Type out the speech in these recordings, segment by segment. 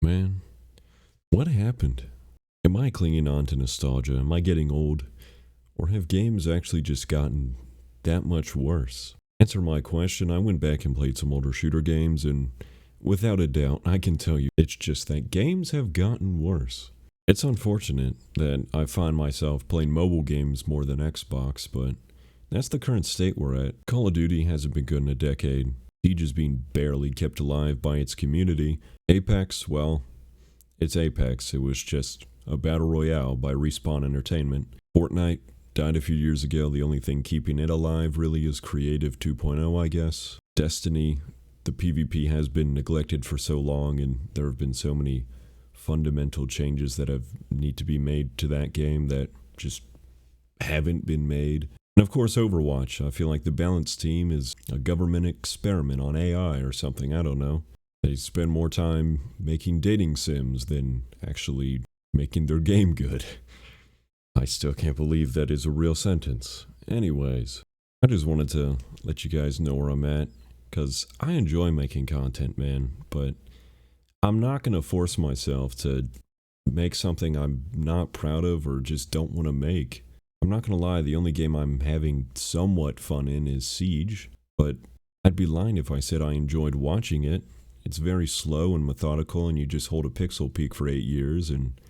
Man, what happened? Am I clinging on to nostalgia? Am I getting old? Or have games actually just gotten that much worse? Answer my question, I went back and played some older shooter games, and without a doubt, I can tell you it's just that games have gotten worse. It's unfortunate that I find myself playing mobile games more than Xbox, but that's the current state we're at. Call of Duty hasn't been good in a decade. Siege is being barely kept alive by its community. Apex, well, it's Apex. It was just a battle royale by Respawn Entertainment. Fortnite died a few years ago. The only thing keeping it alive really is Creative 2.0, I guess. Destiny, the PvP has been neglected for so long, and there have been so many fundamental changes that have need to be made to that game that just haven't been made. And of course, Overwatch. I feel like the balanced team is a government experiment on AI or something. I don't know. They spend more time making dating sims than actually making their game good. I still can't believe that is a real sentence. Anyways, I just wanted to let you guys know where I'm at, because I enjoy making content, man, but I'm not going to force myself to make something I'm not proud of or just don't want to make. I'm not going to lie, the only game I'm having somewhat fun in is Siege, but I'd be lying if I said I enjoyed watching it. It's very slow and methodical, and you just hold a pixel peak for 8 years, and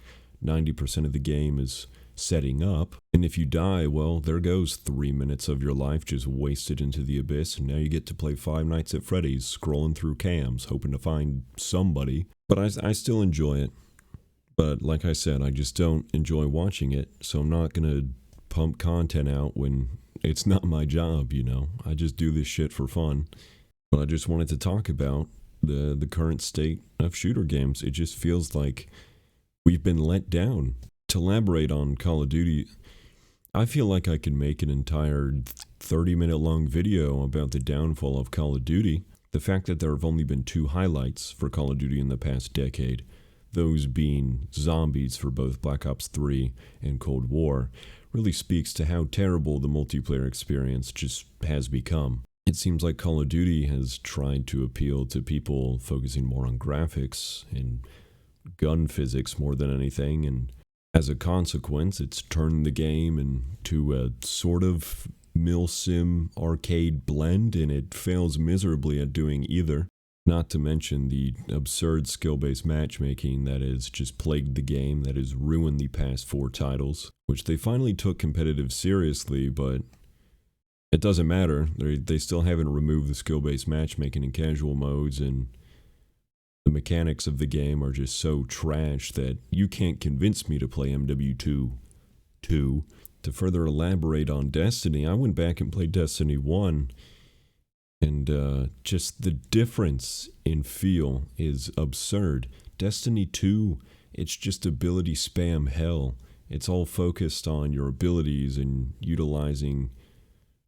90% of the game is setting up. And if you die, well, there goes 3 minutes of your life just wasted into the abyss, and now you get to play Five Nights at Freddy's, scrolling through cams, hoping to find somebody. But I still enjoy it. But like I said, I just don't enjoy watching it, so I'm not going to pump content out when it's not my job, you know? I just do this shit for fun. But I just wanted to talk about the current state of shooter games. It just feels like we've been let down. To elaborate on Call of Duty, I feel like I could make an entire 30-minute long video about the downfall of Call of Duty. The fact that there have only been 2 highlights for Call of Duty in the past decade, those being zombies for both Black Ops 3 and Cold War, really speaks to how terrible the multiplayer experience just has become. It seems like Call of Duty has tried to appeal to people focusing more on graphics and gun physics more than anything, and as a consequence, it's turned the game into a sort of milsim arcade blend, and it fails miserably at doing either. Not to mention the absurd skill-based matchmaking that has just plagued the game, that has ruined the past 4 titles, which they finally took competitive seriously, but it doesn't matter. They still haven't removed the skill-based matchmaking in casual modes, and the mechanics of the game are just so trash that you can't convince me to play MW2. To further elaborate on Destiny, I went back and played Destiny 1, and just the difference in feel is absurd. Destiny 2, it's just ability spam hell. It's all focused on your abilities and utilizing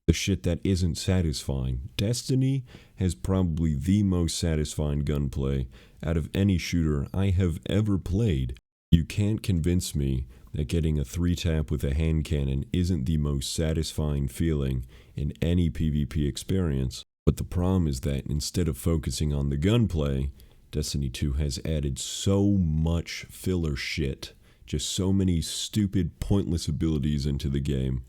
the shit that isn't satisfying. Destiny has probably the most satisfying gunplay out of any shooter I have ever played. You can't convince me that getting a 3-tap with a hand cannon isn't the most satisfying feeling in any PvP experience. But the problem is that instead of focusing on the gunplay, Destiny 2 has added so much filler shit, just so many stupid, pointless abilities into the game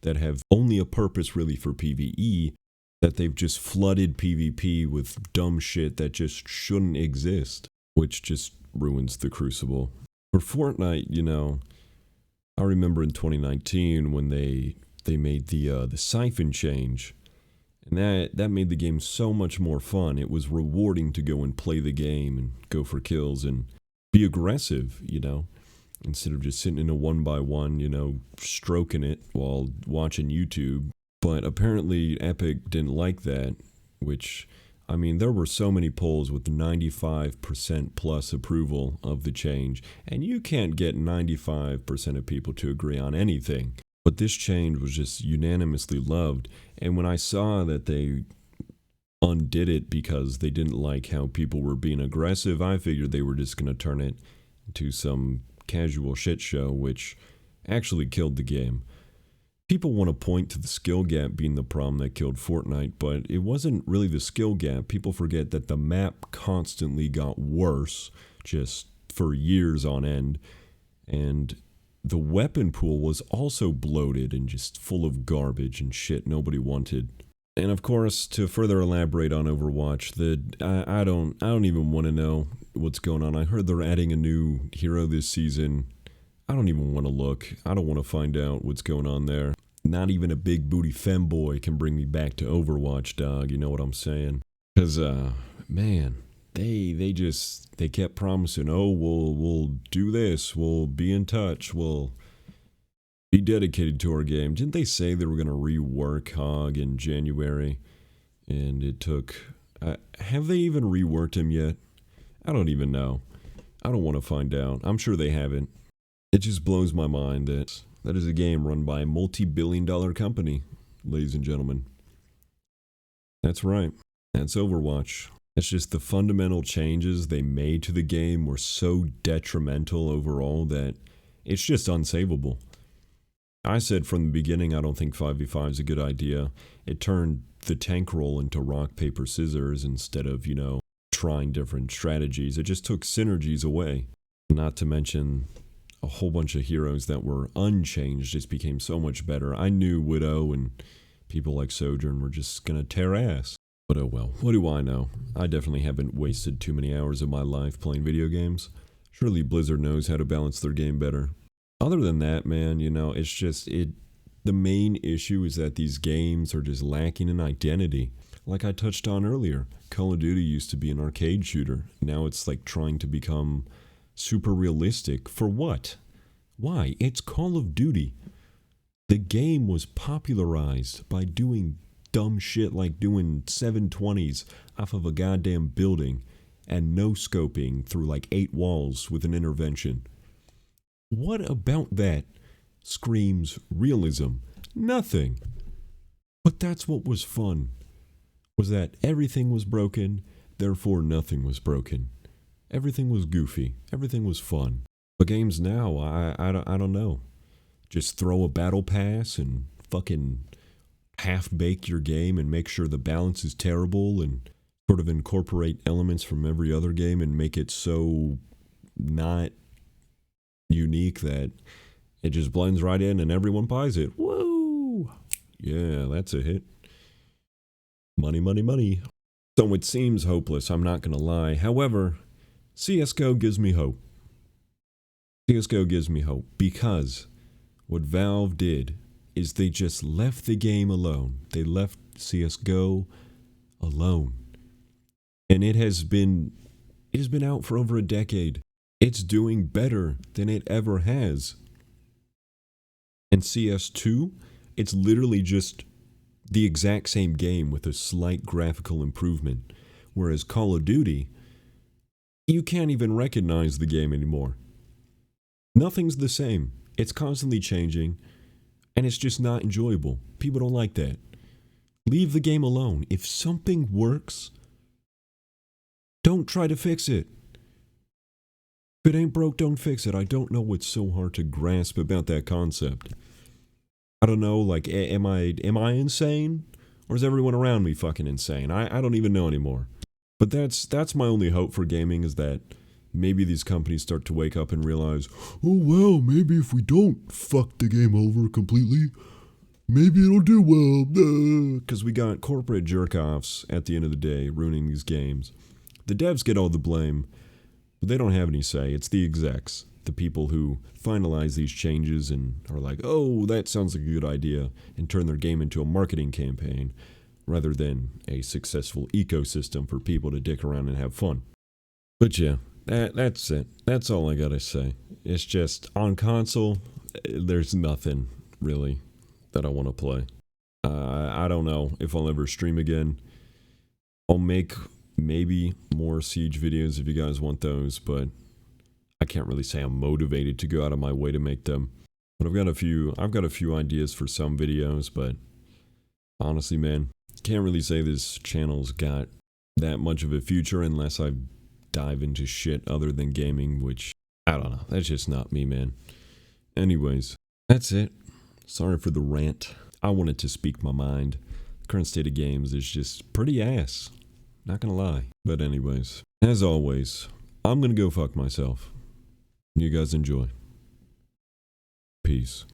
that have only a purpose really for PvE, that they've just flooded PvP with dumb shit that just shouldn't exist, which just ruins the Crucible. For Fortnite, you know, I remember in 2019 when they made the siphon change, and that made the game so much more fun. It was rewarding to go and play the game and go for kills and be aggressive, you know, instead of just sitting in a 1x1, you know, stroking it while watching YouTube. But apparently Epic didn't like that, which, I mean, there were so many polls with 95% plus approval of the change, and you can't get 95% of people to agree on anything. But this change was just unanimously loved, and when I saw that they undid it because they didn't like how people were being aggressive, I figured they were just going to turn it into some casual shit show, which actually killed the game. People want to point to the skill gap being the problem that killed Fortnite, but it wasn't really the skill gap. People forget that the map constantly got worse just for years on end. And the weapon pool was also bloated and just full of garbage and shit nobody wanted. And of course, to further elaborate on Overwatch, I don't even want to know what's going on. I heard they're adding a new hero this season. I don't even want to look. I don't want to find out what's going on there. Not even a big booty femboy can bring me back to Overwatch, dog. You know what I'm saying? Because, man, they kept promising, oh, we'll do this, we'll be in touch, we'll be dedicated to our game. Didn't they say they were going to rework Hog in January? And it took... have they even reworked him yet? I don't even know. I don't want to find out. I'm sure they haven't. It just blows my mind that is a game run by a multi-billion-dollar company, ladies and gentlemen. That's right. That's Overwatch. It's just the fundamental changes they made to the game were so detrimental overall that it's just unsavable. I said from the beginning I don't think 5v5 is a good idea. It turned the tank roll into rock, paper, scissors instead of, trying different strategies. It just took synergies away. Not to mention a whole bunch of heroes that were unchanged just became so much better. I knew Widow and people like Sojourn were just gonna tear ass. But oh well, what do I know? I definitely haven't wasted too many hours of my life playing video games. Surely Blizzard knows how to balance their game better. Other than that, man, it's just, the main issue is that these games are just lacking in identity. Like I touched on earlier, Call of Duty used to be an arcade shooter. Now it's like trying to become super realistic. For what? Why? It's Call of Duty. The game was popularized by doing dumb shit like doing 720s off of a goddamn building and no-scoping through like 8 walls with an intervention. What about that screams realism? Nothing. But that's what was fun, was that everything was broken, therefore nothing was broken. Everything was goofy. Everything was fun. But games now, I don't know. Just throw a battle pass and fucking half-bake your game and make sure the balance is terrible and sort of incorporate elements from every other game and make it so not unique that it just blends right in and everyone buys it. Woo! Yeah, that's a hit. Money, money, money. So it seems hopeless, I'm not gonna lie. However, CSGO gives me hope. CSGO gives me hope because what Valve did is they just left the game alone. They left CSGO alone. And it has been out for over a decade. It's doing better than it ever has. And CS2, it's literally just the exact same game with a slight graphical improvement. Whereas Call of Duty, you can't even recognize the game anymore. Nothing's the same. It's constantly changing, and it's just not enjoyable. People don't like that. Leave the game alone. If something works, don't try to fix it. If it ain't broke, don't fix it. I don't know what's so hard to grasp about that concept. I don't know, like, am I insane? Or is everyone around me fucking insane? I don't even know anymore. But that's my only hope for gaming, is that maybe these companies start to wake up and realize, oh well, maybe if we don't fuck the game over completely, maybe it'll do well. Because we got corporate jerk-offs at the end of the day ruining these games. The devs get all the blame, but they don't have any say. It's the execs, the people who finalize these changes and are like, oh, that sounds like a good idea, and turn their game into a marketing campaign rather than a successful ecosystem for people to dick around and have fun. But yeah, that's it. That's all I gotta say. It's just, on console, there's nothing, really, that I want to play. I don't know if I'll ever stream again. I'll make maybe more Siege videos if you guys want those, but I can't really say I'm motivated to go out of my way to make them. But I've got a few ideas for some videos, but honestly, man, can't really say this channel's got that much of a future unless I dive into shit other than gaming, which, I don't know, that's just not me, man. Anyways, that's it. Sorry for the rant. I wanted to speak my mind. The current state of games is just pretty ass. Not gonna lie. But anyways, as always, I'm gonna go fuck myself. You guys enjoy. Peace.